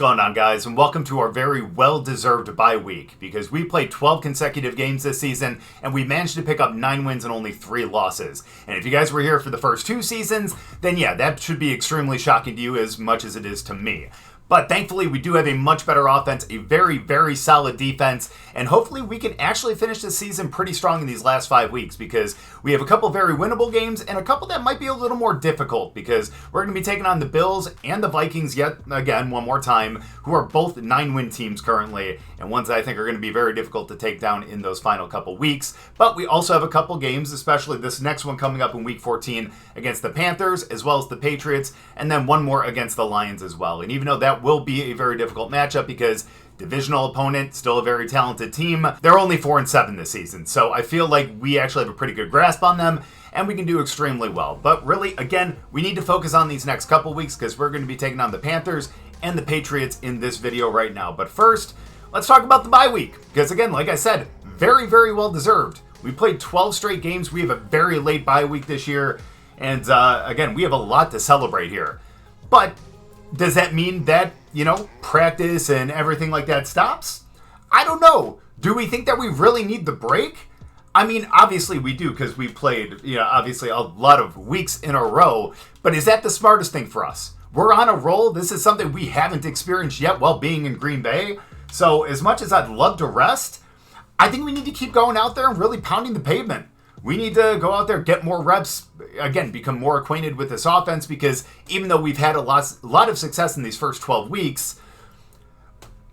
going on, guys, and welcome to our very well-deserved bye week, because we played 12 consecutive games this season, and we managed to pick up 9 wins and only 3 losses. And if you guys were here for the first 2 seasons, then yeah, that should be extremely shocking to you as much as it is to me. But thankfully, we do have a much better offense, a very, very solid defense, and hopefully we can actually finish the season pretty strong in these last 5 weeks, because we have a couple very winnable games and a couple that might be a little more difficult, because we're going to be taking on the Bills and the Vikings yet again, one more time, who are both 9-win teams currently, and ones that I think are going to be very difficult to take down in those final couple weeks. But we also have a couple games, especially this next one coming up in Week 14 against the Panthers, as well as the Patriots, and then one more against the Lions as well. And even though that will be a very difficult matchup because divisional opponent, still a very talented team, they're only 4-7 this season. So I feel like we actually have a pretty good grasp on them and we can do extremely well. But really, again, we need to focus on these next couple weeks because we're going to be taking on the Panthers and the Patriots in this video right now. But first, let's talk about the bye week because again, like I said, very, very well deserved. We played 12 straight games. We have a very late bye week this year. And again, we have a lot to celebrate here. But does that mean that, practice and everything like that stops? I don't know. Do we think that we really need the break? I mean, obviously we do because we played, obviously a lot of weeks in a row. But is that the smartest thing for us? We're on a roll. This is something we haven't experienced yet while being in Green Bay. So as much as I'd love to rest, I think we need to keep going out there and really pounding the pavement. We need to go out there, get more reps, again, become more acquainted with this offense because even though we've had a lot of success in these first 12 weeks,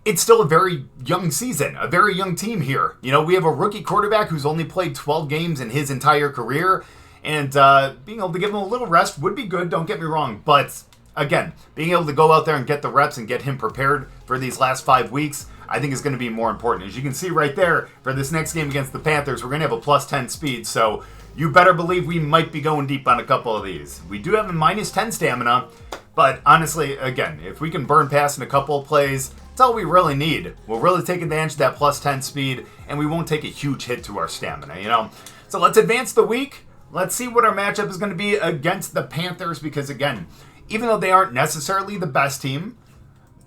it's still a very young season, a very young team here. We have a rookie quarterback who's only played 12 games in his entire career, and being able to give him a little rest would be good, don't get me wrong, but again, being able to go out there and get the reps and get him prepared for these last 5 weeks, I think is going to be more important. As you can see right there, for this next game against the Panthers, we're going to have a plus 10 speed, so you better believe we might be going deep on a couple of these. We do have a minus 10 stamina, but honestly, again, if we can burn past in a couple of plays, that's all we really need. We'll really take advantage of that plus 10 speed, and we won't take a huge hit to our stamina, So let's advance the week. Let's see what our matchup is going to be against the Panthers, because again, even though they aren't necessarily the best team,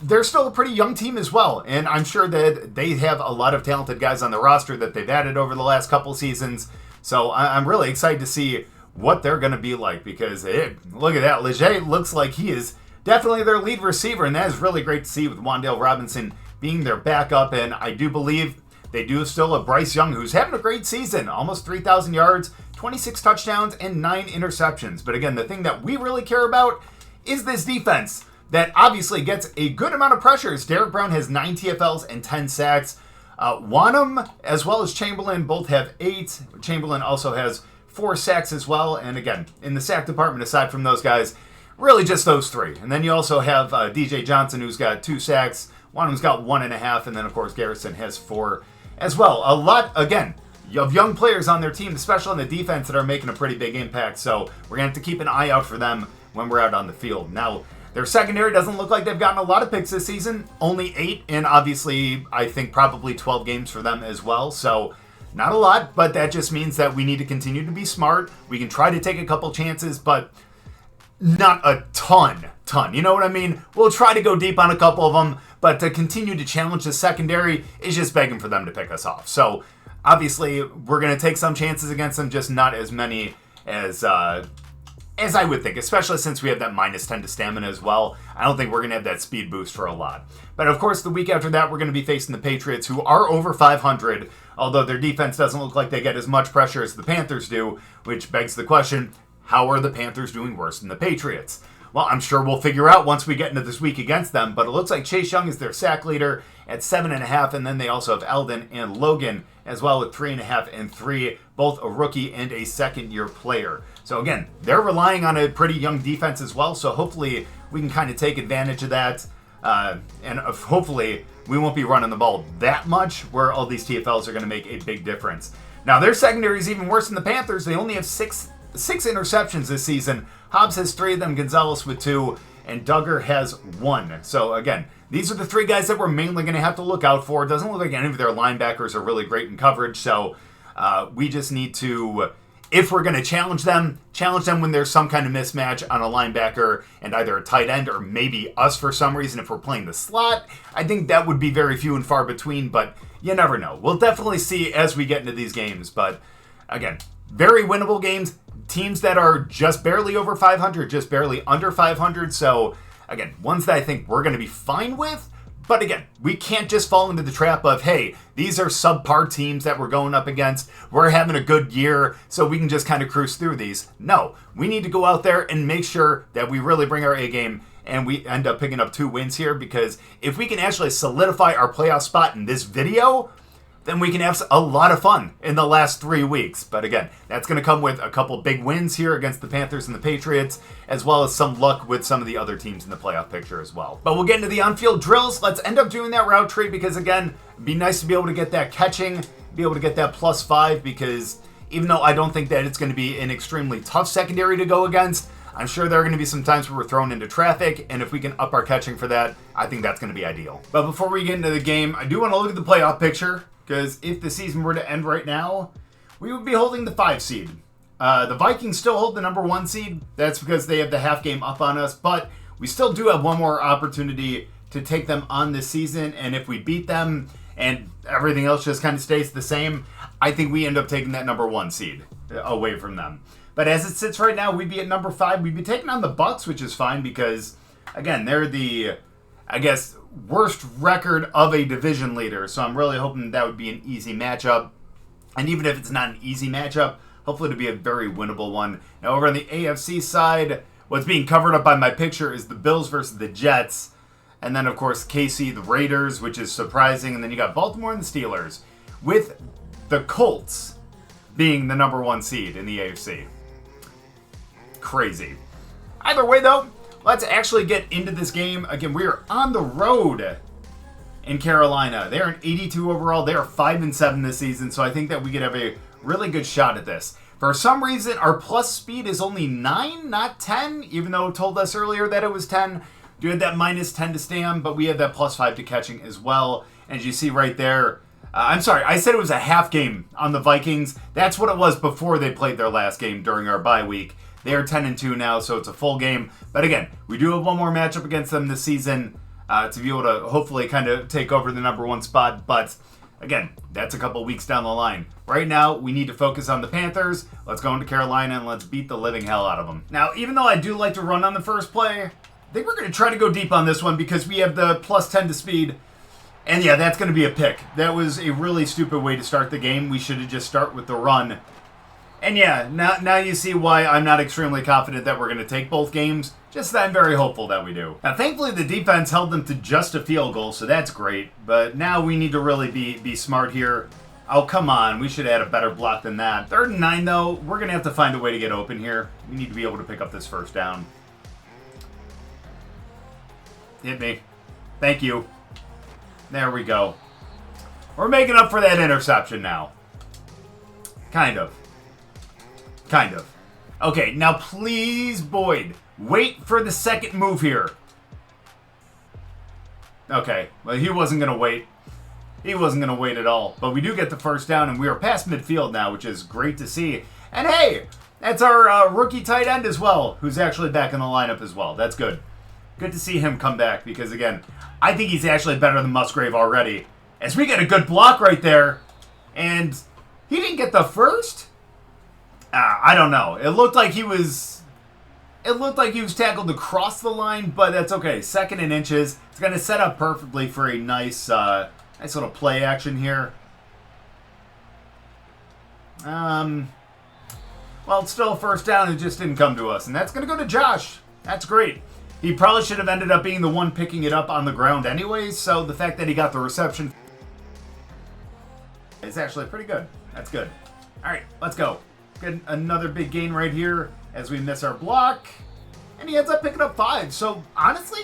they're still a pretty young team as well, and I'm sure that they have a lot of talented guys on the roster that they've added over the last couple seasons, so I'm really excited to see what they're going to be like, because look at that, Leger looks like he is definitely their lead receiver, and that is really great to see with Wan'Dale Robinson being their backup, and I do believe they do still have Bryce Young, who's having a great season, almost 3,000 yards, 26 touchdowns, and 9 interceptions, but again, the thing that we really care about is this defense that obviously gets a good amount of pressures. Derek Brown has 9 TFLs and 10 sacks. Wanham, as well as Chamberlain, both have 8. Chamberlain also has 4 sacks as well. And again, in the sack department, aside from those guys, really just those 3. And then you also have DJ Johnson, who's got 2 sacks. Wanham's got 1.5. And then, of course, Garrison has 4 as well. A lot, again, of young players on their team, especially on the defense, that are making a pretty big impact. So we're going to have to keep an eye out for them when we're out on the field. Now, their secondary doesn't look like they've gotten a lot of picks this season. Only 8, and obviously, I think probably 12 games for them as well. So, not a lot, but that just means that we need to continue to be smart. We can try to take a couple chances, but not a ton. You know what I mean? We'll try to go deep on a couple of them, but to continue to challenge the secondary is just begging for them to pick us off. So, obviously, we're going to take some chances against them, just not as many as I would think, especially since we have that minus 10 to stamina as well. I don't think we're going to have that speed boost for a lot. But of course, the week after that, we're going to be facing the Patriots, who are over 500, although their defense doesn't look like they get as much pressure as the Panthers do, which begs the question, how are the Panthers doing worse than the Patriots? Well, I'm sure we'll figure out once we get into this week against them, but it looks like Chase Young is their sack leader at 7.5, and then they also have Eldon and Logan as well with 3.5 and 3, both a rookie and a second-year player. So again, they're relying on a pretty young defense as well, so hopefully we can kind of take advantage of that, and hopefully we won't be running the ball that much where all these TFLs are going to make a big difference. Now, their secondary is even worse than the Panthers. They only have six interceptions this season. Hobbs has 3 of them, Gonzalez with 2, and Duggar has 1. So again, these are the 3 guys that we're mainly going to have to look out for. It doesn't look like any of their linebackers are really great in coverage, so we just need to if we're going to challenge them when there's some kind of mismatch on a linebacker and either a tight end or maybe us for some reason if we're playing the slot. I think that would be very few and far between, but you never know. We'll definitely see as we get into these games, but again, very winnable games. Teams that are just barely over 500, just barely under 500. So, again, ones that I think we're going to be fine with. But again, we can't just fall into the trap of, hey, these are subpar teams that we're going up against. We're having a good year, so we can just kind of cruise through these. No, we need to go out there and make sure that we really bring our A game and we end up picking up 2 wins here, because if we can actually solidify our playoff spot in this video, then we can have a lot of fun in the last 3 weeks. But again, that's going to come with a couple big wins here against the Panthers and the Patriots, as well as some luck with some of the other teams in the playoff picture as well. But we'll get into the on-field drills. Let's end up doing that route tree because, again, it'd be nice to be able to get that catching, be able to get that +5, because even though I don't think that it's going to be an extremely tough secondary to go against, I'm sure there are going to be some times where we're thrown into traffic, and if we can up our catching for that, I think that's going to be ideal. But before we get into the game, I do want to look at the playoff picture, because if the season were to end right now, we would be holding the 5 seed. The Vikings still hold the number 1 seed. That's because they have the half game up on us, but we still do have one more opportunity to take them on this season, and if we beat them and everything else just kind of stays the same, I think we end up taking that number 1 seed away from them. But as it sits right now, we'd be at number 5. We'd be taking on the Bucks, which is fine because, again, they're the, I guess, worst record of a division leader. So I'm really hoping that would be an easy matchup. And even if it's not an easy matchup, hopefully it'll be a very winnable one. Now, over on the AFC side, what's being covered up by my picture is the Bills versus the Jets. And then, of course, KC, the Raiders, which is surprising. And then you got Baltimore and the Steelers, with the Colts being the number 1 seed in the AFC. Crazy. Either way, though, let's actually get into this game. Again, we are on the road in Carolina. They're an 82 overall. They are 5-7 this season, so I think that we could have a really good shot at this. For some reason, our plus speed is only 9, not 10, even though it told us earlier that it was 10. We had that -10 to stand, but we have that +5 to catching as well. And as you see right there, I'm sorry, I said it was a half game on the Vikings. That's what it was before they played their last game during our bye week. They are 10-2 now, so it's a full game. But again, we do have one more matchup against them this season to be able to hopefully kind of take over the number 1 spot. But again, that's a couple weeks down the line. Right now, we need to focus on the Panthers. Let's go into Carolina and let's beat the living hell out of them. Now, even though I do like to run on the first play, I think we're going to try to go deep on this one because we have the +10 to speed. And yeah, that's going to be a pick. That was a really stupid way to start the game. We should have just start with the run. And yeah, now you see why I'm not extremely confident that we're going to take both games. Just that I'm very hopeful that we do. Now, thankfully, the defense held them to just a field goal, so that's great. But now we need to really be smart here. Oh, come on. We should have had a better block than that. 3rd and 9, though. We're going to have to find a way to get open here. We need to be able to pick up this first down. Hit me. Thank you. There we go. We're making up for that interception now. Kind of. Okay, now please, Boyd, wait for the second move here. Okay, well, he wasn't going to wait. He wasn't going to wait at all. But we do get the first down, and we are past midfield now, which is great to see. And hey, that's our rookie tight end as well, who's actually back in the lineup as well. That's good. Good to see him come back because, again, I think he's actually better than Musgrave already. As we get a good block right there, and he didn't get the first? I don't know. It looked like he was tackled across the line, but that's okay. 2nd and inches. It's going to set up perfectly for a nice little play action here. Well, it's still a first down. It just didn't come to us, and that's going to go to Josh. That's great. He probably should have ended up being the one picking it up on the ground anyways, so the fact that he got the reception is actually pretty good. That's good. All right, let's go. Get another big gain right here as we miss our block. And he ends up picking up 5. So, honestly,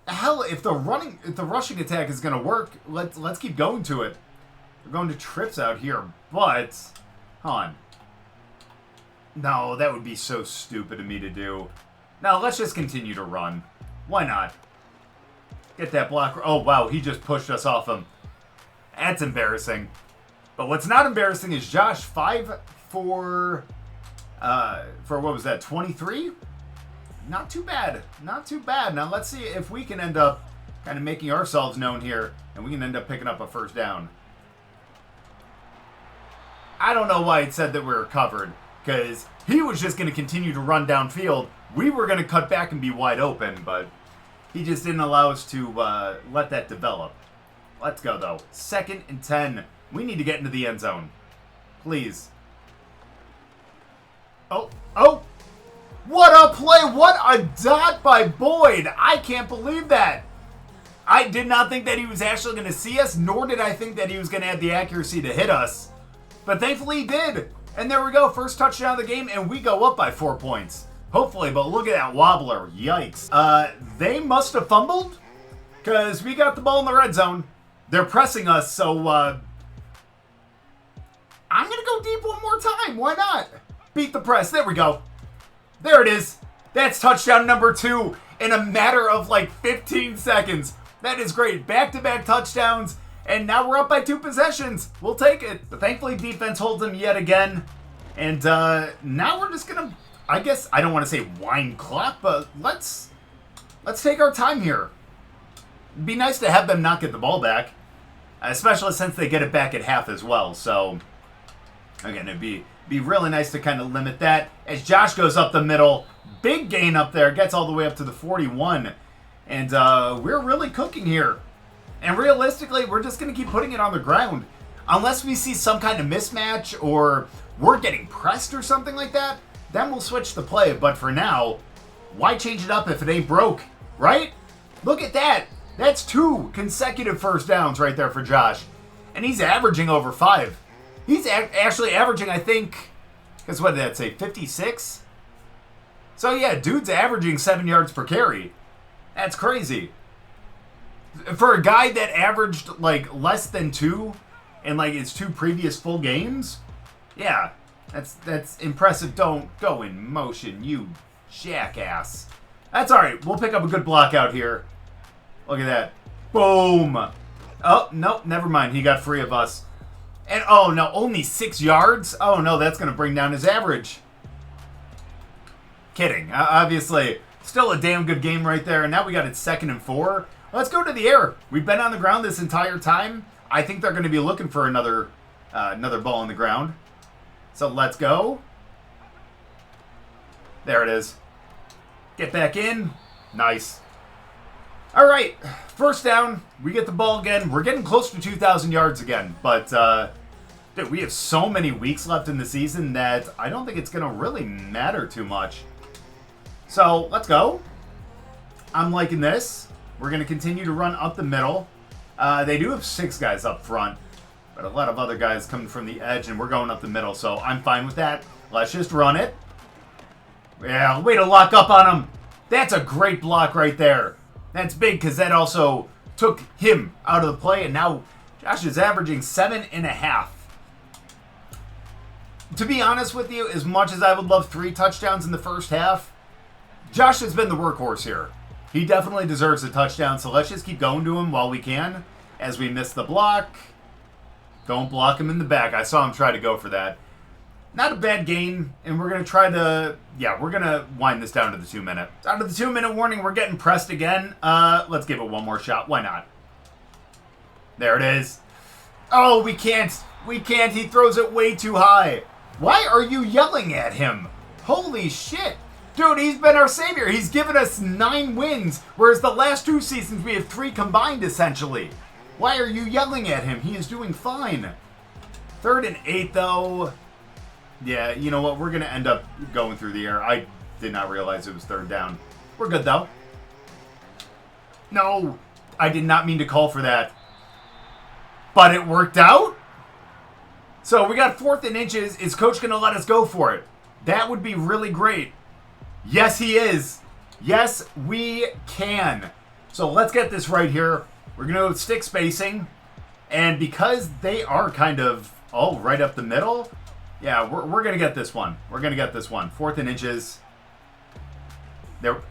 hell, if the rushing attack is going to work, let's keep going to it. We're going to trips out here, but hold on. No, that would be so stupid of me to do. Now, let's just continue to run. Why not? Get that block. Oh, wow, he just pushed us off him. That's embarrassing. But what's not embarrassing is Josh, 5 for what was that, 23? Not too bad. Not too bad. Now let's see if we can end up kind of making ourselves known here, and we can end up picking up a first down. I don't know why it said that we were covered, because he was just going to continue to run downfield. We were going to cut back and be wide open, but he just didn't allow us to let that develop. Let's go, though. 2nd and 10. We need to get into the end zone. Please. Oh. What a play. What a dot by Boyd. I can't believe that. I did not think that he was actually going to see us, nor did I think that he was going to have the accuracy to hit us. But thankfully he did. And there we go. First touchdown of the game, and we go up by 4 points. Hopefully, but look at that wobbler. Yikes. They must have fumbled, because we got the ball in the red zone. They're pressing us, so I'm going to go deep one more time. Why not? Beat the press. There we go. There it is. That's touchdown number 2 in a matter of like 15 seconds. That is great. Back-to-back touchdowns, and now we're up by 2 possessions. We'll take it. But thankfully, defense holds them yet again. And now we're just going to, I guess, I don't want to say whine clock, but let's take our time here. It'd be nice to have them not get the ball back, especially since they get it back at half as well. So, again, it'd be really nice to kind of limit that. As Josh goes up the middle, big gain up there, gets all the way up to the 41. And we're really cooking here. And realistically, we're just going to keep putting it on the ground. Unless we see some kind of mismatch or we're getting pressed or something like that, then we'll switch the play. But for now, why change it up if it ain't broke, right? Look at that. That's 2 consecutive first downs right there for Josh. And he's averaging over 5. He's actually averaging, I think, because what did that say, 56? So yeah, dude's averaging 7 yards per carry. That's crazy. For a guy that averaged like less than 2 in like his 2 previous full games, yeah, that's impressive. Don't go in motion, you jackass. That's all right. We'll pick up a good block out here. Look at that. Boom. Oh, no, never mind. He got free of us. And, oh, no, only 6 yards? Oh, no, that's going to bring down his average. Kidding. Obviously, still a damn good game right there. And now we got it 2nd and 4. Let's go to the air. We've been on the ground this entire time. I think they're going to be looking for another ball on the ground. So let's go. There it is. Get back in. Nice. All right, first down. We get the ball again. We're getting close to 2,000 yards again. But, dude, we have so many weeks left in the season that I don't think it's going to really matter too much. So, let's go. I'm liking this. We're going to continue to run up the middle. They do have 6 guys up front, but a lot of other guys coming from the edge, and we're going up the middle, so I'm fine with that. Let's just run it. Yeah, way to lock up on him. That's a great block right there. That's big because that also took him out of the play, and now Josh is averaging 7.5. To be honest with you, as much as I would love 3 touchdowns in the first half, Josh has been the workhorse here. He definitely deserves a touchdown, so let's just keep going to him while we can as we miss the block. Don't block him in the back. I saw him try to go for that. Not a bad game, and we're going to try to, we're going to wind this down to the 2-minute. Down to the 2-minute warning, we're getting pressed again. Let's give it one more shot. Why not? There it is. Oh, we can't. We can't. He throws it way too high. Why are you yelling at him? Holy shit. Dude, he's been our savior. He's given us 9 wins, whereas the last 2 seasons we have 3 combined, essentially. Why are you yelling at him? He is doing fine. 3rd and 8, though. Yeah, you know what? We're going to end up going through the air. I did not realize it was 3rd down. We're good, though. No, I did not mean to call for that. But it worked out? So we got 4th and inches. Is Coach going to let us go for it? That would be really great. Yes, he is. Yes, we can. So let's get this right here. We're going to go stick spacing. And because they are kind of all right up the middle, yeah, we're going to get this one. We're going to get this one. 4th and inches. There.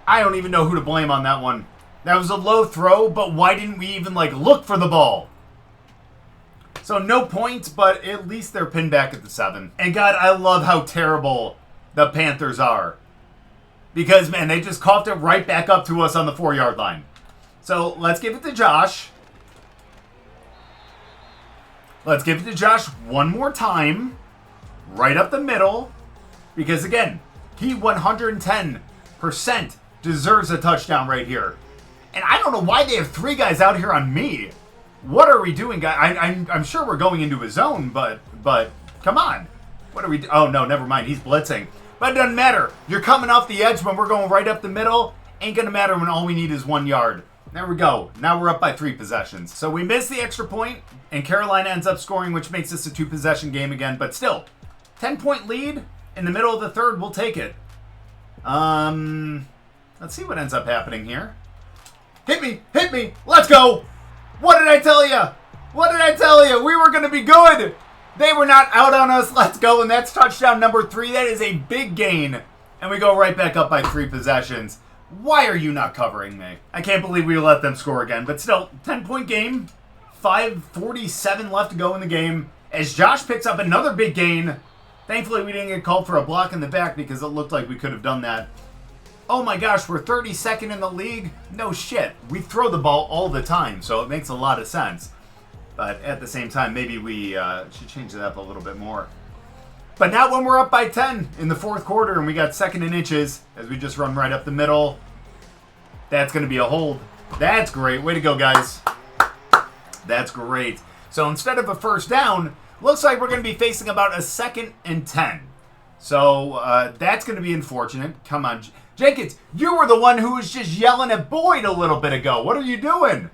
I don't even know who to blame on that one. That was a low throw, but why didn't we even, look for the ball? So no points, but at least they're pinned back at the 7. And God, I love how terrible the Panthers are. Because, man, they just coughed it right back up to us on the 4-yard line. So let's give it to Josh. Let's give it to Josh one more time. Right up the middle. Because, again, he 110% deserves a touchdown right here. And I don't know why they have 3 guys out here on me. What are we doing, guys? I'm sure we're going into a zone, but come on. What are we doing? Oh, no, never mind. He's blitzing. But it doesn't matter. You're coming off the edge when we're going right up the middle. Ain't going to matter when all we need is 1 yard. There we go. Now we're up by 3 possessions. So we missed the extra point, and Carolina ends up scoring, which makes this a 2-possession game again. But still, 10-point lead in the middle of the 3rd. We'll take it. Let's see what ends up happening here. Hit me! Hit me! Let's go! What did I tell you? What did I tell you? We were going to be good. They were not out on us. Let's go. And that's touchdown number 3. That is a big gain. And we go right back up by 3 possessions. Why are you not covering me? I can't believe we let them score again. But still, 10-point game. 5:47 left to go in the game. As Josh picks up another big gain. Thankfully, we didn't get called for a block in the back because it looked like we could have done that. Oh my gosh, we're 32nd in the league? No shit. We throw the ball all the time, so it makes a lot of sense. But at the same time, maybe we should change that up a little bit more. But not when we're up by 10 in the 4th quarter and we got 2nd and inches as we just run right up the middle. That's going to be a hold. That's great. Way to go, guys. That's great. So instead of a 1st down, looks like we're going to be facing about a 2nd and 10. So that's going to be unfortunate. Come on, Jenkins, you were the one who was just yelling at Boyd a little bit ago. What are you doing?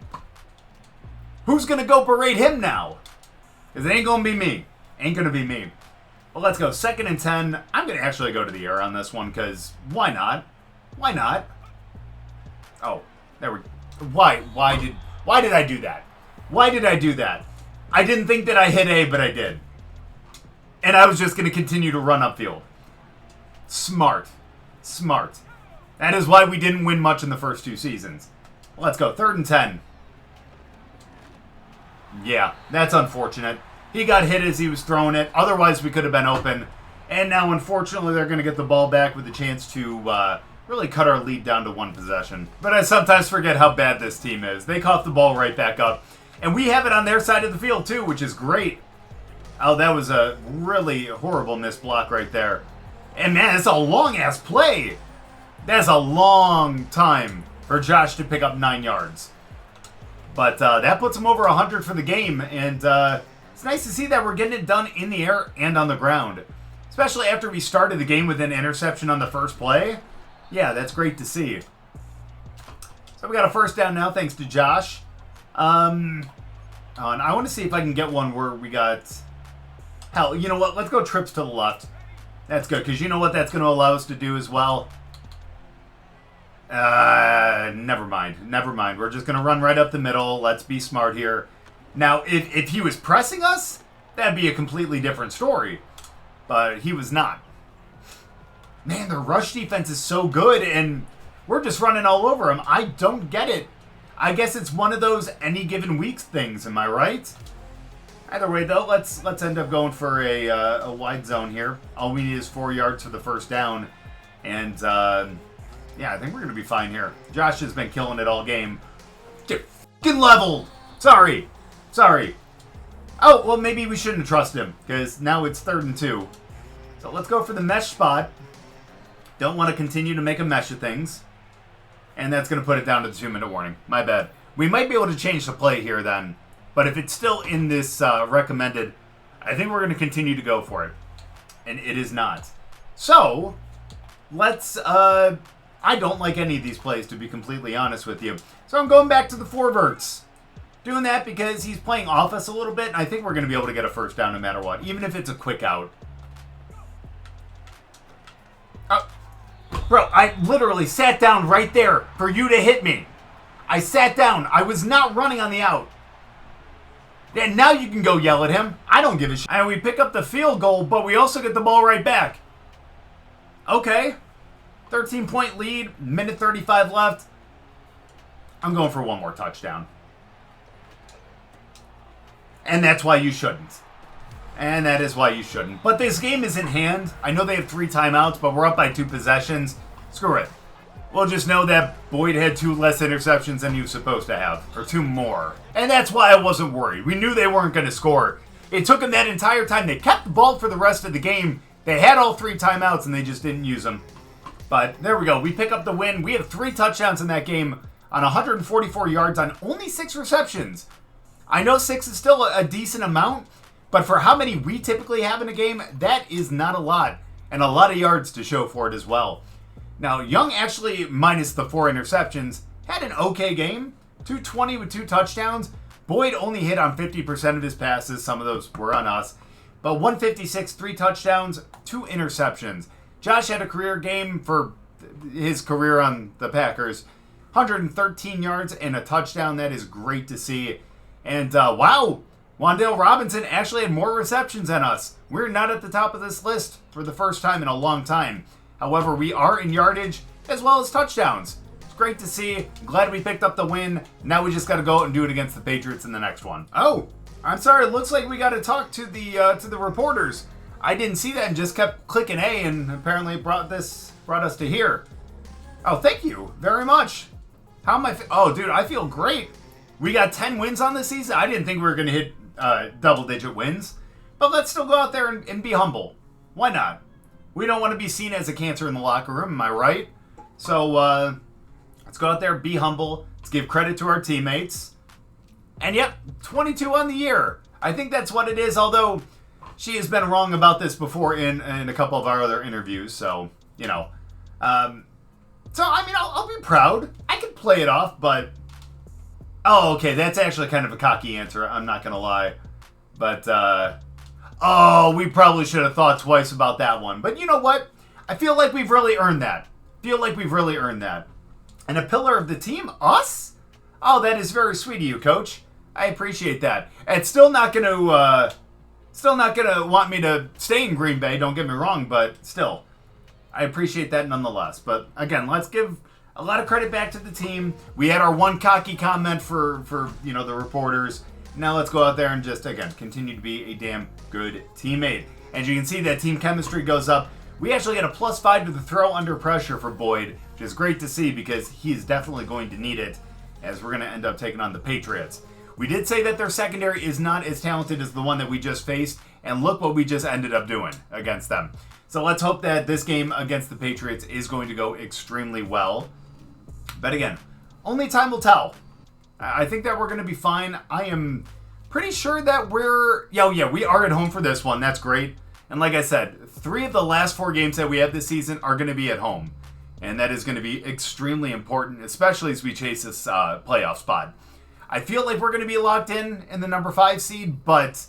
Who's going to go berate him now? Because it ain't going to be me. Ain't going to be me. Well, let's go. 2nd and 10. I'm going to actually go to the air on this one because why not? Why not? Oh, there we go. Why did I do that? Why did I do that? I didn't think that I hit A, but I did. And I was just going to continue to run upfield. Smart. Smart. That is why we didn't win much in the first 2 seasons. Let's go. 3rd and 10. Yeah, that's unfortunate. He got hit as he was throwing it. Otherwise, we could have been open. And now, unfortunately, they're going to get the ball back with a chance to really cut our lead down to 1 possession. But I sometimes forget how bad this team is. They cough the ball right back up. And we have it on their side of the field, too, which is great. Oh, that was a really horrible missed block right there. And, man, it's a long-ass play. That's a long time for Josh to pick up 9 yards. But that puts him over 100 for the game. And it's nice to see that we're getting it done in the air and on the ground. Especially after we started the game with an interception on the first play. Yeah, that's great to see. So we got a 1st down now thanks to Josh. And I want to see if I can get one where we got... Hell, you know what? Let's go trips to the left. That's good, because you know what that's going to allow us to do as well? Never mind. Never mind. We're just going to run right up the middle. Let's be smart here. Now, if he was pressing us, that'd be a completely different story. But he was not. Man, their rush defense is so good, and we're just running all over him. I don't get it. I guess it's one of those any given weeks things, am I right? Either way, though, let's end up going for a wide zone here. All we need is 4 yards for the 1st down. And, yeah, I think we're going to be fine here. Josh has been killing it all game. Get f***ing leveled! Sorry. Oh, well, maybe we shouldn't trust him, because now it's 3rd and 2. So let's go for the mesh spot. Don't want to continue to make a mesh of things. And that's going to put it down to the 2-minute warning. My bad. We might be able to change the play here then. But if it's still in this recommended, I think we're going to continue to go for it. And it is not. So, let's... I don't like any of these plays, to be completely honest with you. So I'm going back to the 4 verts. Doing that because he's playing off us a little bit. And I think we're going to be able to get a 1st down no matter what. Even if it's a quick out. Bro, I literally sat down right there for you to hit me. I sat down. I was not running on the out. And now you can go yell at him. I don't give a shit. And we pick up the field goal, but we also get the ball right back. Okay. 13-point lead. Minute 35 left. I'm going for one more touchdown. And that's why you shouldn't. And that is why you shouldn't. But this game is in hand. I know they have 3 timeouts, but we're up by 2 possessions. Screw it. We'll just know that Boyd had 2 less interceptions than he was supposed to have. Or 2 more. And that's why I wasn't worried. We knew they weren't going to score. It took them that entire time. They kept the ball for the rest of the game. They had all 3 timeouts and they just didn't use them. But there we go. We pick up the win. We had 3 touchdowns in that game on 144 yards on only 6 receptions. I know 6 is still a decent amount, but for how many we typically have in a game, that is not a lot. And a lot of yards to show for it as well. Now, Young actually, minus the 4 interceptions, had an okay game. 220 with 2 touchdowns. Boyd only hit on 50% of his passes. Some of those were on us. But 156, 3 touchdowns, 2 interceptions. Josh had a career game for his career on the Packers. 113 yards and a touchdown. That is great to see. And wow, Wan'Dale Robinson actually had more receptions than us. We're not at the top of this list for the first time in a long time. However, we are in yardage as well as touchdowns. It's great to see. I'm glad we picked up the win. Now we just got to go out and do it against the Patriots in the next one. Oh, I'm sorry. It looks like we got to talk to the reporters. I didn't see that and just kept clicking A, and apparently it brought us to here. Oh, thank you very much. How am I? Oh, dude, I feel great. We got 10 wins on this season. I didn't think we were going to hit double-digit wins, but let's still go out there and be humble. Why not? We don't want to be seen as a cancer in the locker room, am I right? So let's go out there, be humble. Let's give credit to our teammates. And yep, 22 on the year. I think that's what it is, although she has been wrong about this before in a couple of our other interviews, so, you know. So, I mean, I'll be proud. I can play it off, but... Oh, okay, that's actually kind of a cocky answer, I'm not going to lie. But, oh, we probably should have thought twice about that one. But you know what? I feel like we've really earned that. And a pillar of the team? Us? Oh, that is very sweet of you, Coach. I appreciate that. It's still not going to want me to stay in Green Bay, don't get me wrong, but still, I appreciate that nonetheless. But again, let's give a lot of credit back to the team. We had our one cocky comment for the reporters. Now let's go out there and just, again, continue to be a damn good teammate. As you can see, that team chemistry goes up. We actually got a +5 to the throw under pressure for Boyd, which is great to see because he is definitely going to need it as we're going to end up taking on the Patriots. We did say that their secondary is not as talented as the one that we just faced, and look what we just ended up doing against them. So let's hope that this game against the Patriots is going to go extremely well. But again, only time will tell. I think that we're going to be fine. I am pretty sure that we are at home for this one. That's great. And like I said, 3 of the last 4 games that we have this season are going to be at home. And that is going to be extremely important, especially as we chase this playoff spot. I feel like we're going to be locked in the number 5 seed, but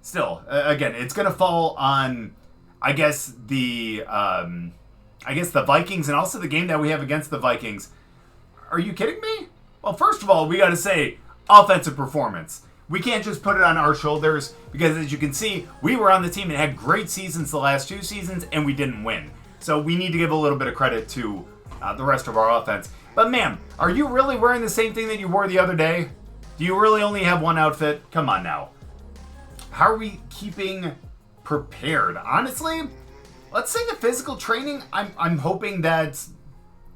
still, again, it's going to fall on, I guess the Vikings and also the game that we have against the Vikings. Are you kidding me? Well, first of all, we got to say offensive performance. We can't just put it on our shoulders because, as you can see, we were on the team and had great seasons the last 2 seasons, and we didn't win. So we need to give a little bit of credit to the rest of our offense. But ma'am, are you really wearing the same thing that you wore the other day? Do you really only have one outfit? Come on now. How are we keeping prepared? Honestly, let's say the physical training, I'm hoping that's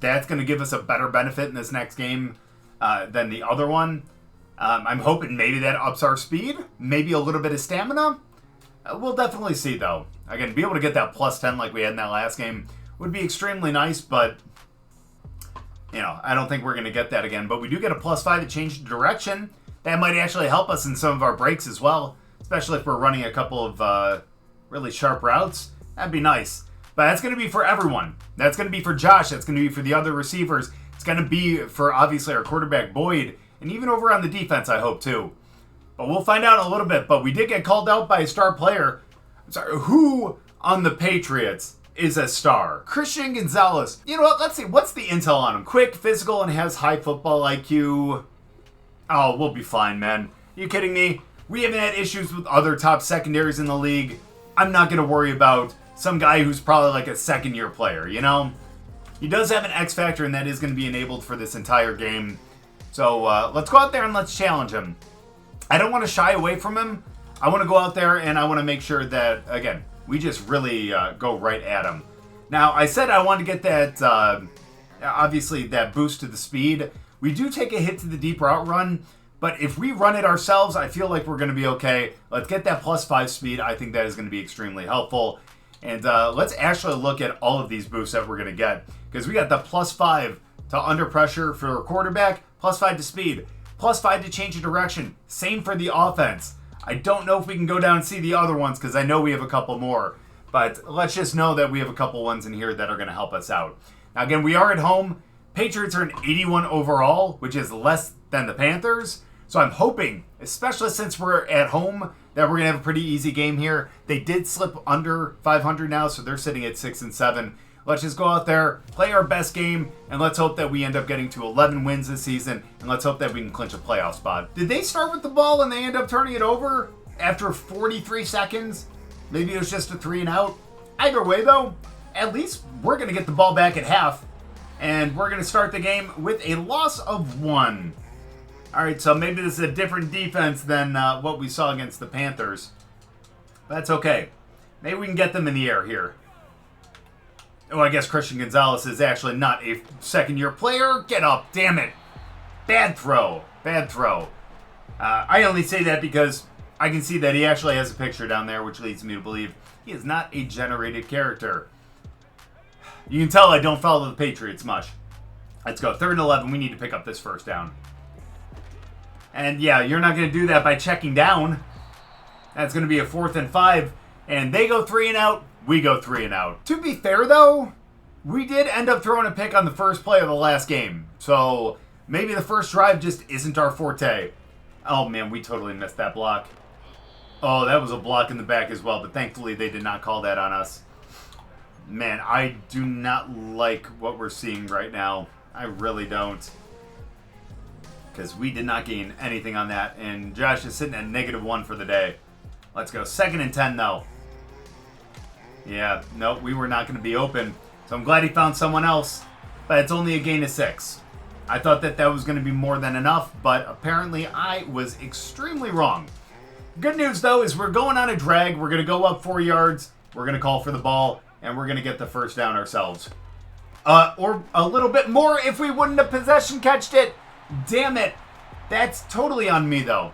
going to give us a better benefit in this next game than the other one. I'm hoping maybe that ups our speed, maybe a little bit of stamina. We'll definitely see, though. Again, be able to get that +10 like we had in that last game would be extremely nice, but I don't think we're going to get that again. But we do get a +5 to change the direction. That might actually help us in some of our breaks as well, especially if we're running a couple of really sharp routes. That'd be nice. But that's going to be for everyone. That's going to be for Josh. That's going to be for the other receivers. It's going to be for, obviously, our quarterback, Boyd, and even over on the defense, I hope, too. But we'll find out in a little bit. But we did get called out by a star player. I'm sorry, who on the Patriots is a star? Christian Gonzalez. You know what? Let's see. What's the intel on him? Quick, physical, and has high football IQ. Oh, we'll be fine, man. Are you kidding me? We haven't had issues with other top secondaries in the league. I'm not going to worry about some guy who's probably like a second-year player, you know? He does have an X factor, and that is going to be enabled for this entire game. So let's go out there and let's challenge him. I don't want to shy away from him. I want to go out there and I want to make sure that, again, we just really go right at him. Now, I said I wanted to get that, obviously, that boost to the speed. We do take a hit to the deep route run, but if we run it ourselves, I feel like we're going to be okay. Let's get that +5 speed. I think that is going to be extremely helpful. And let's actually look at all of these boosts that we're going to get. Because we got the +5 to under pressure for a quarterback, +5 to speed, +5 to change of direction. Same for the offense. I don't know if we can go down and see the other ones because I know we have a couple more. But let's just know that we have a couple ones in here that are going to help us out. Now again, we are at home. Patriots are an 81 overall, which is less than the Panthers. So I'm hoping, especially since we're at home, that we're going to have a pretty easy game here. They did slip under 500 now, so they're sitting at 6-7. Let's just go out there, play our best game, and let's hope that we end up getting to 11 wins this season, and let's hope that we can clinch a playoff spot. Did they start with the ball and they end up turning it over after 43 seconds? Maybe it was just a 3 and out. Either way, though, at least we're going to get the ball back at half, and we're going to start the game with a loss of 1. All right, so maybe this is a different defense than what we saw against the Panthers. That's okay. Maybe we can get them in the air here. Oh, I guess Christian Gonzalez is actually not a second-year player. Get up, damn it. Bad throw. Bad throw. I only say that because I can see that he actually has a picture down there, which leads me to believe he is not a generated character. You can tell I don't follow the Patriots much. Let's go. 3rd and 11. We need to pick up this first down. And yeah, you're not going to do that by checking down. That's going to be a 4th and 5. And they go 3 and out. We go 3 and out. To be fair, though, we did end up throwing a pick on the first play of the last game. So maybe the first drive just isn't our forte. Oh, man, we totally missed that block. Oh, that was a block in the back as well. But thankfully, they did not call that on us. Man, I do not like what we're seeing right now. I really don't. Because we did not gain anything on that. And Josh is sitting at -1 for the day. Let's go. 2nd and 10, though. Yeah, no, we were not going to be open. So I'm glad he found someone else. But it's only a gain of 6. I thought that that was going to be more than enough. But apparently I was extremely wrong. Good news, though, is we're going on a drag. We're going to go up 4 yards. We're going to call for the ball. And we're going to get the first down ourselves. Or a little bit more if we wouldn't have possession catched it. Damn it. That's totally on me, though.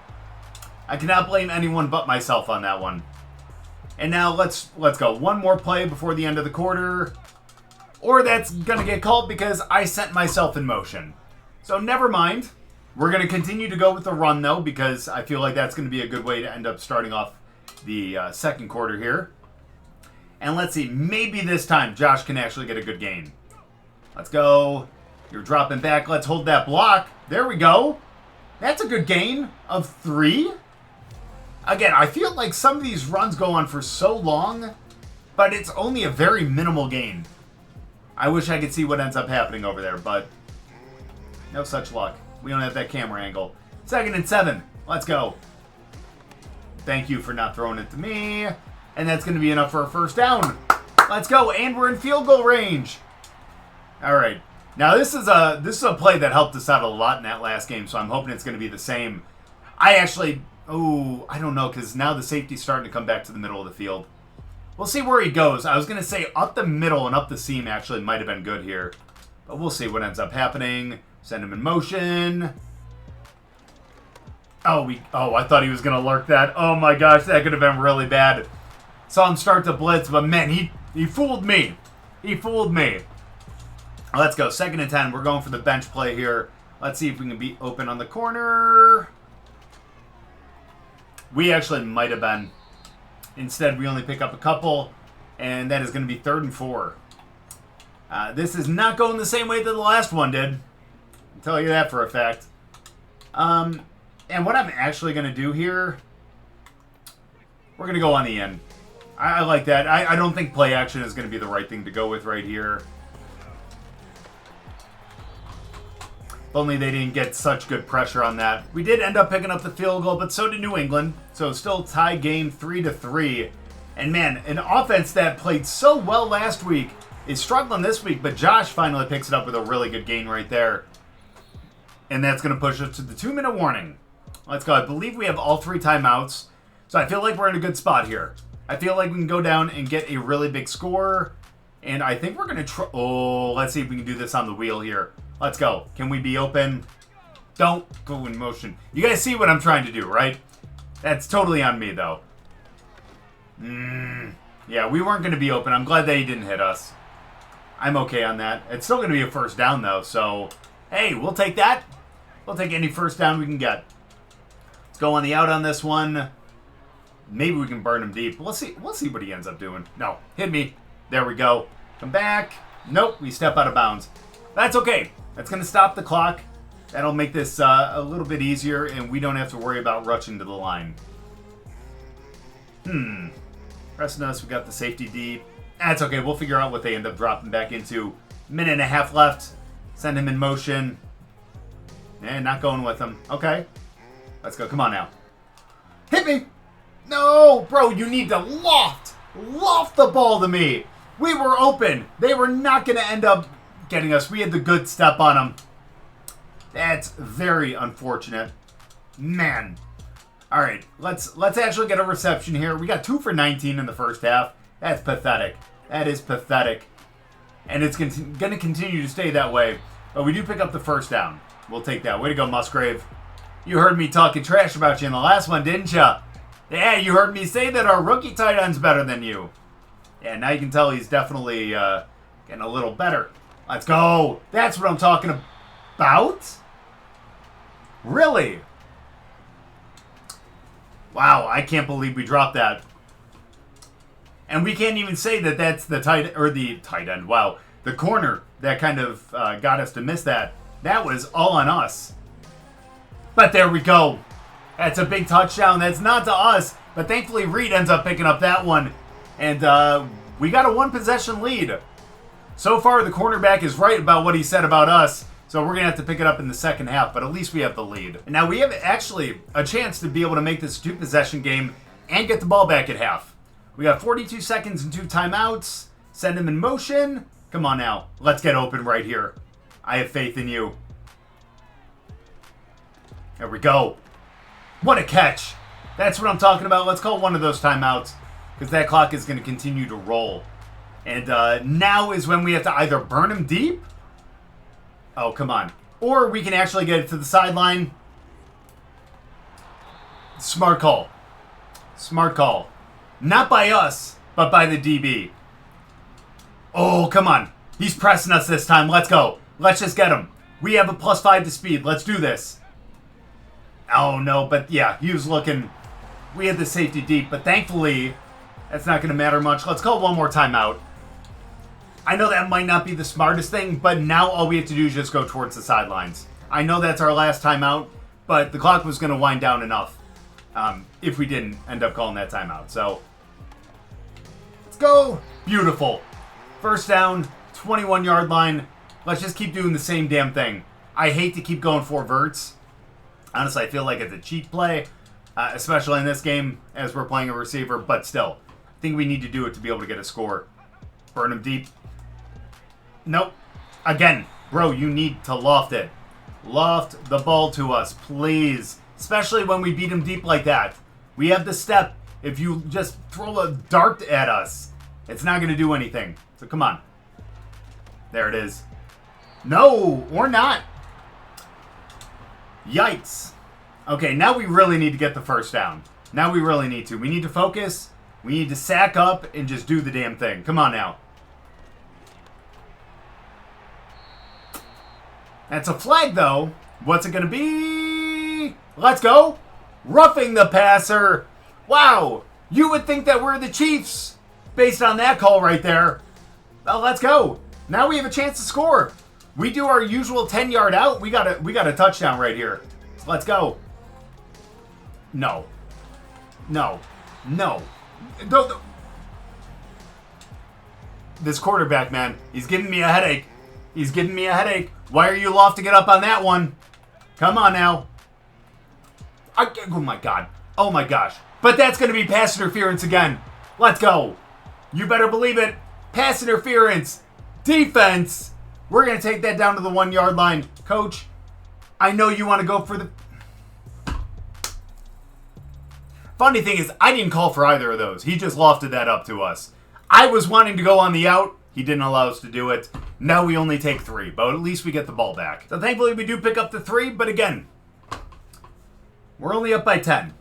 I cannot blame anyone but myself on that one. And now let's go. One more play before the end of the quarter. Or that's going to get called because I sent myself in motion. So never mind. We're going to continue to go with the run, though, because I feel like that's going to be a good way to end up starting off the second quarter here. And let's see. Maybe this time Josh can actually get a good gain. Let's go. You're dropping back. Let's hold that block. There we go. That's a good gain of 3. Again, I feel like some of these runs go on for so long, but it's only a very minimal gain. I wish I could see what ends up happening over there, but no such luck. We don't have that camera angle. 2nd and 7. Let's go. Thank you for not throwing it to me. And that's going to be enough for a first down. Let's go. And we're in field goal range. All right. Now, this is a play that helped us out a lot in that last game, so I'm hoping it's going to be the same. I don't know, because now the safety's starting to come back to the middle of the field. We'll see where he goes. I was going to say up the middle and up the seam actually might have been good here. But we'll see what ends up happening. Send him in motion. Oh, I thought he was going to lurk that. Oh, my gosh, that could have been really bad. Saw him start to blitz, but man, he fooled me. He fooled me. Let's go. 2nd and 10. We're going for the bench play here. Let's see if we can be open on the corner. We actually might have been. Instead, we only pick up a couple, and that is going to be 3rd and 4. This is not going the same way that the last one did. I'll tell you that for a fact. And what I'm actually going to do here, we're going to go on the end. I like that. I don't think play action is going to be the right thing to go with right here. If only they didn't get such good pressure on that. We did end up picking up the field goal, but so did New England. So still tie game 3-3. And man, an offense that played so well last week is struggling this week, but Josh finally picks it up with a really good gain right there. And that's going to push us to the 2-minute warning. Let's go. I believe we have all 3 timeouts. So I feel like we're in a good spot here. I feel like we can go down and get a really big score. And I think we're going to try... Oh, let's see if we can do this on the wheel here. Let's go. Can we be open? Don't go in motion. You guys see what I'm trying to do, right? That's totally on me, though. Yeah, we weren't going to be open. I'm glad that he didn't hit us. I'm okay on that. It's still going to be a first down, though. So, hey, we'll take that. We'll take any first down we can get. Let's go on the out on this one. Maybe we can burn him deep. We'll see what he ends up doing. No, hit me. There we go. Come back. Nope, we step out of bounds. That's okay. That's going to stop the clock. That'll make this a little bit easier, and we don't have to worry about rushing to the line. Rest of us, we got the safety deep. That's okay. We'll figure out what they end up dropping back into. Minute and a half left. Send him in motion. And not going with him. Okay. Let's go. Come on now. Hit me. No, bro, you need to loft the ball to me. We were open. They were not going to end up getting us. We had the good step on them. That's very unfortunate. Man. All right, let's actually get a reception here. We got 2 for 19 in the first half. That's pathetic. That is pathetic. And it's going to continue to stay that way. But we do pick up the first down. We'll take that. Way to go, Musgrave. You heard me talking trash about you in the last one, didn't you? Yeah, you heard me say that our rookie tight end's better than you. Yeah, now you can tell he's definitely getting a little better. Let's go. That's what I'm talking about? Really? Wow, I can't believe we dropped that. And we can't even say that that's the tight end. Wow, the corner that kind of got us to miss that. That was all on us. But there we go. That's a big touchdown. That's not to us, but thankfully Reed ends up picking up that one. And we got a 1-possession lead. So far, the cornerback is right about what he said about us. So we're going to have to pick it up in the second half, but at least we have the lead. And now we have actually a chance to be able to make this a 2-possession game and get the ball back at half. We got 42 seconds and 2 timeouts. Send him in motion. Come on now. Let's get open right here. I have faith in you. There we go. What a catch. That's what I'm talking about. Let's call one of those timeouts because that clock is going to continue to roll. And now is when we have to either burn him deep. Oh, come on. Or we can actually get it to the sideline. Smart call. Smart call. Not by us, but by the DB. Oh, come on. He's pressing us this time. Let's go. Let's just get him. We have a +5 to speed. Let's do this. Oh, no. But, yeah, he was looking. We had the safety deep. But thankfully, that's not going to matter much. Let's call one more timeout. I know that might not be the smartest thing, but now all we have to do is just go towards the sidelines. I know that's our last timeout, but the clock was going to wind down enough if we didn't end up calling that timeout. So, let's go. Beautiful. First down, 21-yard line. Let's just keep doing the same damn thing. I hate to keep going for verts. Honestly, I feel like it's a cheat play, especially in this game as we're playing a receiver, but still, I think we need to do it to be able to get a score. Burn him deep. Nope. Again, bro, you need to loft it. Loft the ball to us, please. Especially when we beat him deep like that. We have the step. If you just throw a dart at us, it's not going to do anything. So come on. There it is. No, or not. Yikes. Okay, now we really need to get the first down. Now we really need to. We need to focus. We need to sack up and just do the damn thing. Come on now. That's a flag, though. What's it going to be? Let's go. Roughing the passer. Wow. You would think that we're the Chiefs based on that call right there. Well, let's go. Now we have a chance to score. We do our usual 10-yard out. We got a touchdown right here. So let's go. No. No. No. No. This quarterback, man, he's giving me a headache. He's giving me a headache. Why are you lofting it up on that one? Come on now. Oh my god. Oh my gosh. But that's going to be pass interference again. Let's go. You better believe it. Pass interference. Defense. We're going to take that down to the 1-yard line. Coach, I know you want to go for the... Funny thing is, I didn't call for either of those. He just lofted that up to us. I was wanting to go on the out. He didn't allow us to do it. Now we only take 3, but at least we get the ball back. So thankfully we do pick up the 3, but again, we're only up by 10.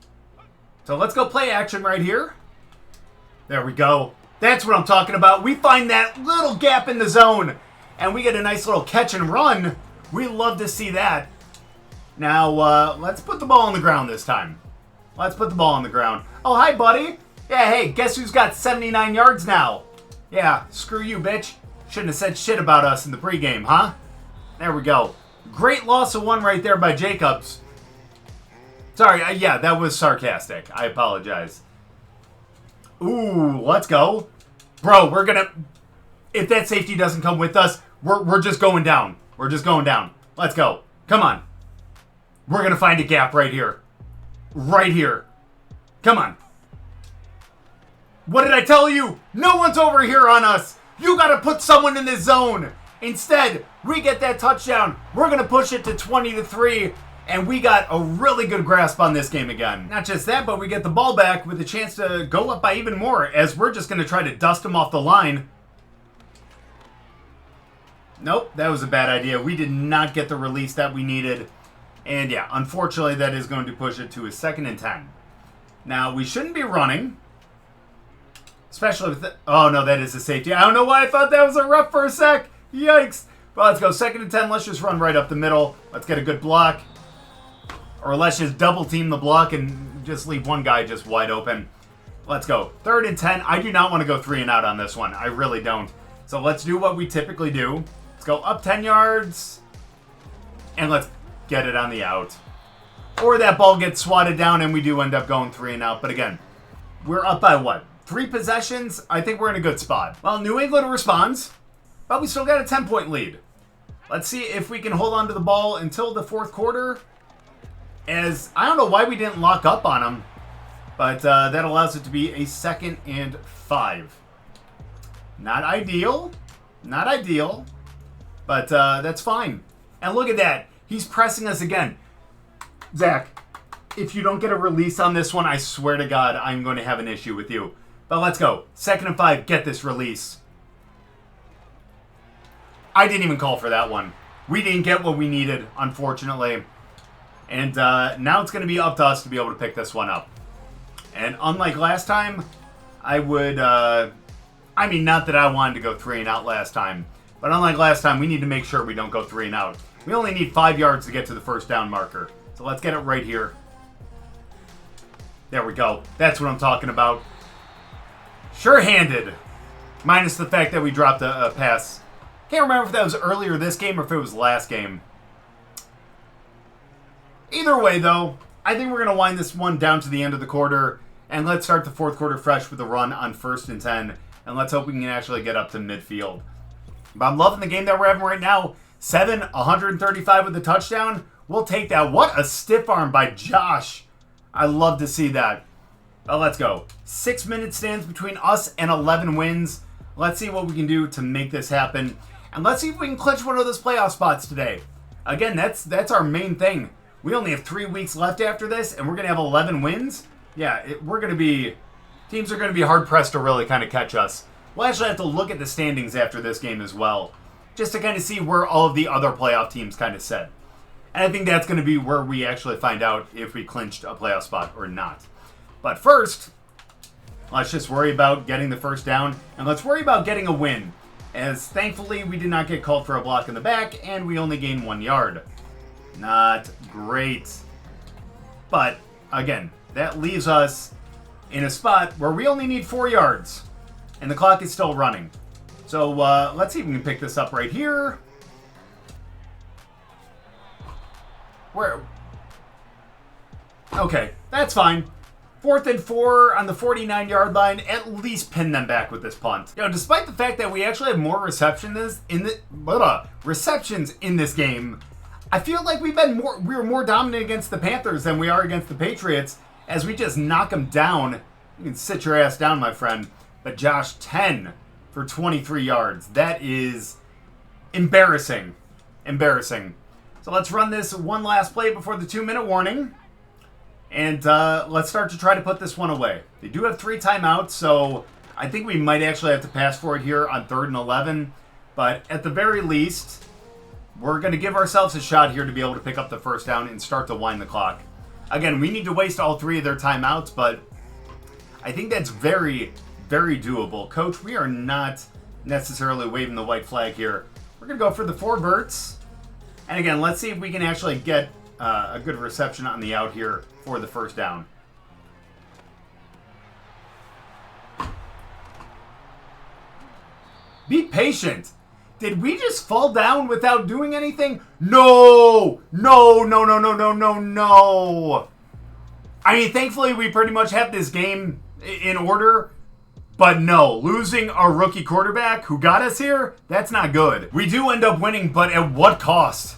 So let's go play action right here. There we go. That's what I'm talking about. We find that little gap in the zone, and we get a nice little catch and run. We love to see that. Now, let's put the ball on the ground this time. Let's put the ball on the ground. Oh, hi, buddy. Yeah, hey, guess who's got 79 yards now? Yeah, screw you, bitch. Shouldn't have said shit about us in the pregame, huh? There we go. Great loss of 1 right there by Jacobs. Sorry, yeah, that was sarcastic. I apologize. Ooh, let's go. Bro, we're gonna... If that safety doesn't come with us, we're just going down. We're just going down. Let's go. Come on. We're gonna find a gap right here. Right here. Come on. What did I tell you? No one's over here on us. You gotta put someone in this zone. Instead, we get that touchdown. We're gonna push it to 20-3. And we got a really good grasp on this game again. Not just that, but we get the ball back with a chance to go up by even more, as we're just going to try to dust them off the line. Nope, that was a bad idea. We did not get the release that we needed. And yeah, unfortunately, that is going to push it to a 2nd and 10. Now, we shouldn't be running. Especially with the... Oh, no, that is a safety. I don't know why I thought that was a rough for a sec. Yikes. Well, let's go 2nd and 10. Let's just run right up the middle. Let's get a good block. Or let's just double team the block and just leave one guy just wide open. Let's go. 3rd and 10. I do not want to go 3 and out on this one. I really don't. So let's do what we typically do. Let's go up 10 yards. And let's get it on the out. Or that ball gets swatted down and we do end up going 3 and out. But again, we're up by what? 3 possessions? I think we're in a good spot. Well, New England responds. But we still got a 10-point lead. Let's see if we can hold on to the ball until the 4th quarter. As I don't know why we didn't lock up on him, but that allows it to be a 2nd and 5. Not ideal, not ideal, but that's fine. And look at that. He's pressing us again. Zach, if you don't get a release on this one, I swear to God, I'm going to have an issue with you. But let's go. 2nd and 5, get this release. I didn't even call for that one. We didn't get what we needed, unfortunately. And now it's going to be up to us to be able to pick this one up. And unlike last time, I would... I mean, not that I wanted to go 3 and out last time. But unlike last time, we need to make sure we don't go 3 and out. We only need 5 yards to get to the 1st down marker. So let's get it right here. There we go. That's what I'm talking about. Sure-handed. Minus the fact that we dropped a pass. Can't remember if that was earlier this game or if it was last game. Either way, though, I think we're going to wind this one down to the end of the quarter. And let's start the 4th quarter fresh with a run on 1st and 10. And let's hope we can actually get up to midfield. But I'm loving the game that we're having right now. 135 with a touchdown. We'll take that. What a stiff arm by Josh. I love to see that. Let's go. 6 minutes stands between us and 11 wins. Let's see what we can do to make this happen. And let's see if we can clinch one of those playoff spots today. Again, that's our main thing. We only have 3 weeks left after this, and we're going to have 11 wins. Yeah, teams are going to be hard-pressed to really kind of catch us. We'll actually have to look at the standings after this game as well, just to kind of see where all of the other playoff teams kind of sit. And I think that's going to be where we actually find out if we clinched a playoff spot or not. But first, let's just worry about getting the 1st down, and let's worry about getting a win, as thankfully we did not get called for a block in the back, and we only gained 1 yard. Not great. But, again, that leaves us in a spot where we only need 4 yards. And the clock is still running. So, let's see if we can pick this up right here. Where? Okay, that's fine. 4th and 4 on the 49-yard line. At least pin them back with this punt. You know, despite the fact that we actually have more receptions in this game, I feel like we were more dominant against the Panthers than we are against the Patriots, as we just knock them down. You can sit your ass down, my friend. But Josh, 10 for 23 yards. That is embarrassing. Embarrassing. So let's run this one last play before the 2-minute warning. And let's start to try to put this one away. They do have 3 timeouts, so I think we might actually have to pass for it here on 3rd and 11. But at the very least, we're going to give ourselves a shot here to be able to pick up the first down and start to wind the clock. Again, we need to waste all 3 of their timeouts, but I think that's very, very doable. Coach, we are not necessarily waving the white flag here. We're going to go for the 4 verts. And again, let's see if we can actually get a good reception on the out here for the first down. Be patient. Did we just fall down without doing anything? No! No, no, no, no, no, no, no. I mean, thankfully, we pretty much have this game in order. But no, losing our rookie quarterback who got us here, that's not good. We do end up winning, but at what cost?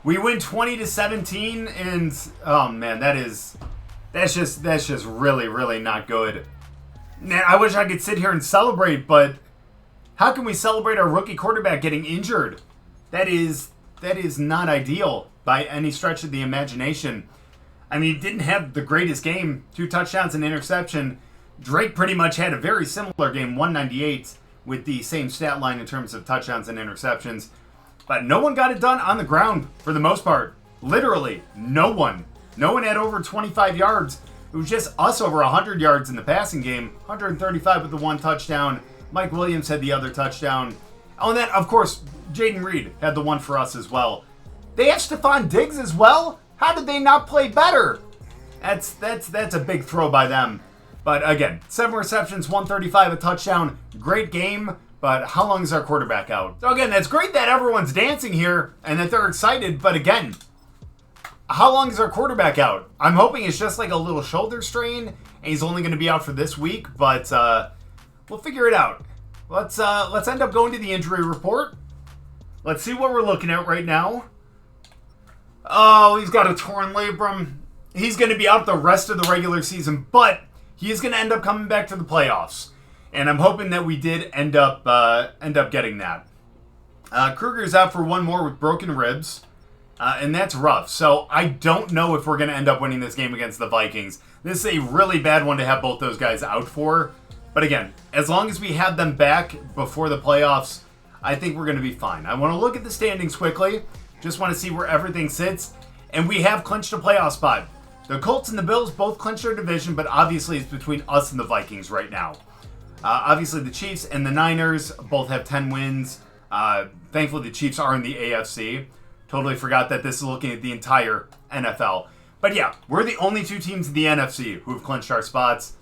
We win 20-17, and oh man, that's just really, really not good. Man, I wish I could sit here and celebrate, but how can we celebrate our rookie quarterback getting injured? That is not ideal by any stretch of the imagination. I mean, he didn't have the greatest game, 2 touchdowns and interception. Drake pretty much had a very similar game, 198, with the same stat line in terms of touchdowns and interceptions. But no one got it done on the ground for the most part. Literally, no one. No one had over 25 yards. It was just us over 100 yards in the passing game. 135 with the 1 touchdown. Mike Williams had the other touchdown. Oh, and then, of course, Jaden Reed had the one for us as well. They have Stephon Diggs as well? How did they not play better? That's a big throw by them. But again, 7 receptions, 135, a touchdown. Great game, but how long is our quarterback out? So again, that's great that everyone's dancing here and that they're excited, but again, how long is our quarterback out? I'm hoping it's just like a little shoulder strain, and he's only going to be out for this week, but we'll figure it out. Let's end up going to the injury report. Let's see what we're looking at right now. Oh, he's got a torn labrum. He's going to be out the rest of the regular season, but he is going to end up coming back to the playoffs. And I'm hoping that we did end up getting that. Kruger's out for 1 more with broken ribs. And that's rough. So I don't know if we're going to end up winning this game against the Vikings. This is a really bad one to have both those guys out for. But again, as long as we have them back before the playoffs, I think we're going to be fine. I want to look at the standings quickly. Just want to see where everything sits. And we have clinched a playoff spot. The Colts and the Bills both clinched their division, but obviously it's between us and the Vikings right now. Obviously the Chiefs and the Niners both have 10 wins. Thankfully the Chiefs are in the AFC. Totally forgot that this is looking at the entire NFL. But yeah, we're the only 2 teams in the NFC who have clinched our spots.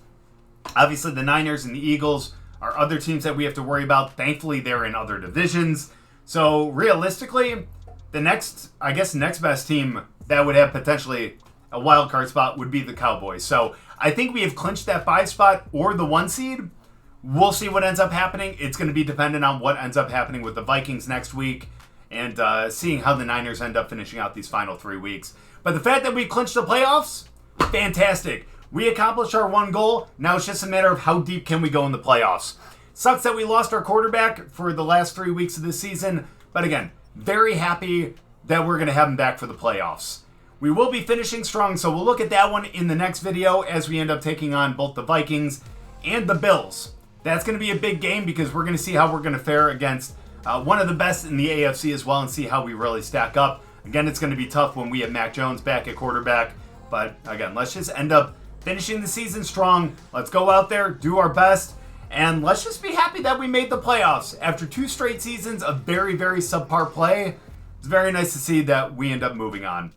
Obviously the Niners and the Eagles are other teams that we have to worry about. Thankfully they're in other divisions. So realistically, the next best team that would have potentially a wild card spot would be the Cowboys. So I think we have clinched that 5 spot or the 1 seed. We'll see what ends up happening. It's going to be dependent on what ends up happening with the Vikings next week and seeing how the Niners end up finishing out these final 3 weeks. But the fact that we clinched the playoffs, fantastic. We accomplished our 1 goal. Now it's just a matter of how deep can we go in the playoffs. Sucks that we lost our quarterback for the last 3 weeks of the season. But again, very happy that we're going to have him back for the playoffs. We will be finishing strong, so we'll look at that one in the next video as we end up taking on both the Vikings and the Bills. That's going to be a big game because we're going to see how we're going to fare against one of the best in the AFC as well and see how we really stack up. Again, it's going to be tough when we have Mac Jones back at quarterback. But again, let's just end up finishing the season strong. Let's go out there, do our best, and let's just be happy that we made the playoffs. After 2 straight seasons of very, very subpar play, it's very nice to see that we end up moving on.